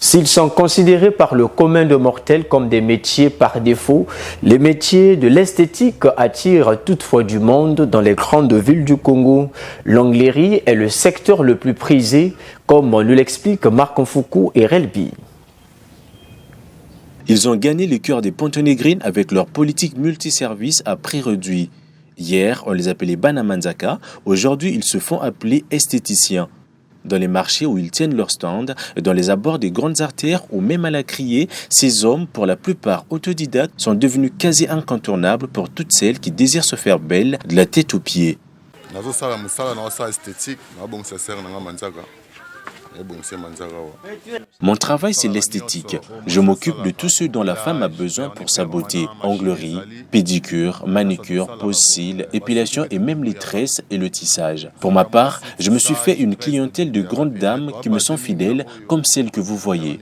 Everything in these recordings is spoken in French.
S'ils sont considérés par le commun de mortels comme des métiers par défaut, les métiers de l'esthétique attirent toutefois du monde dans les grandes villes du Congo. L'onglerie est le secteur le plus prisé, comme nous l'expliquent Marc Nfoukou et Relbi. Ils ont gagné le cœur des Pontonégrines avec leur politique multiservice à prix réduit. Hier, on les appelait Banamanzaka, aujourd'hui ils se font appeler esthéticiens. Dans les marchés où ils tiennent leur stand, dans les abords des grandes artères ou même à la criée, ces hommes, pour la plupart autodidactes, sont devenus quasi incontournables pour toutes celles qui désirent se faire belles de la tête aux pieds. Mon travail, c'est l'esthétique. Je m'occupe de tout ce dont la femme a besoin pour sa beauté. Onglerie, pédicure, manicure, pose cils, épilation et même les tresses et le tissage. Pour ma part, je me suis fait une clientèle de grandes dames qui me sont fidèles, comme celles que vous voyez.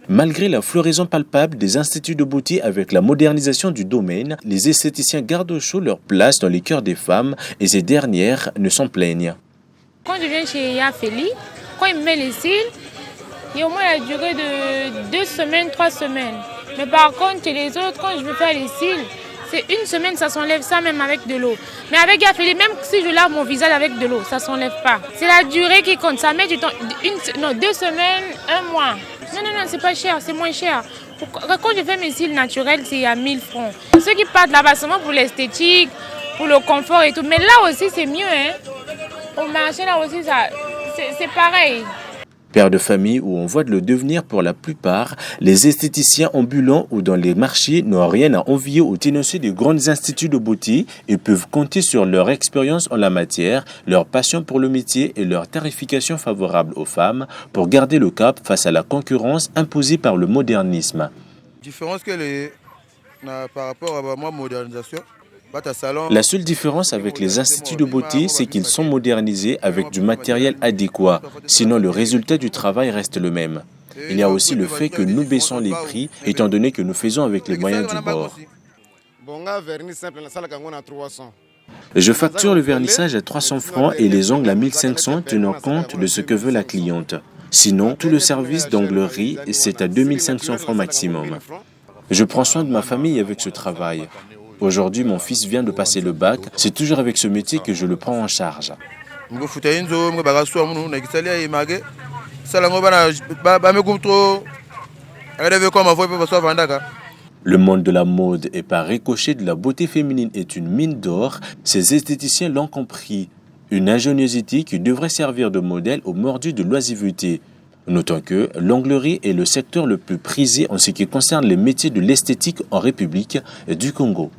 Malgré la floraison palpable des instituts de beauté avec la modernisation du domaine, les esthéticiens gardent au chaud leur place dans les cœurs des femmes et ces dernières ne s'en plaignent. Quand je viens chez Yafeli, quand il me met les cils, il y a au moins la durée de 2 semaines, 3 semaines. Mais par contre, chez les autres, quand je veux faire les cils, c'est 1 semaine, ça s'enlève ça même avec de l'eau. Mais avec Yafeli, même si je lave mon visage avec de l'eau, ça ne s'enlève pas. C'est la durée qui compte. Ça met du temps. 2 semaines, 1 mois. Non, c'est pas cher, c'est moins cher. Quand je fais mes cils naturels, c'est à 1000 francs. Ceux qui partent là-bas seulement pour l'esthétique, pour le confort et tout. Mais là aussi, c'est mieux. Hein? Au marché, là aussi, c'est pareil. Père de famille où on voit de le devenir pour la plupart, les esthéticiens ambulants ou dans les marchés n'ont rien à envier aux ténociers des grands instituts de beauté et peuvent compter sur leur expérience en la matière, leur passion pour le métier et leur tarification favorable aux femmes pour garder le cap face à la concurrence imposée par le modernisme. Différence par rapport à ma modernisation. La seule différence avec les instituts de beauté, c'est qu'ils sont modernisés avec du matériel adéquat. Sinon, le résultat du travail reste le même. Il y a aussi le fait que nous baissons les prix, étant donné que nous faisons avec les moyens du bord. Je facture le vernissage à 300 francs et les ongles à 1500, tenant compte de ce que veut la cliente. Sinon, tout le service d'onglerie, c'est à 2500 francs maximum. Je prends soin de ma famille avec ce travail. Aujourd'hui, mon fils vient de passer le bac. C'est toujours avec ce métier que je le prends en charge. Le monde de la mode et par ricochet de la beauté féminine est une mine d'or. Ces esthéticiens l'ont compris. Une ingéniosité qui devrait servir de modèle aux mordus de l'oisiveté. Notons que l'onglerie est le secteur le plus prisé en ce qui concerne les métiers de l'esthétique en République du Congo.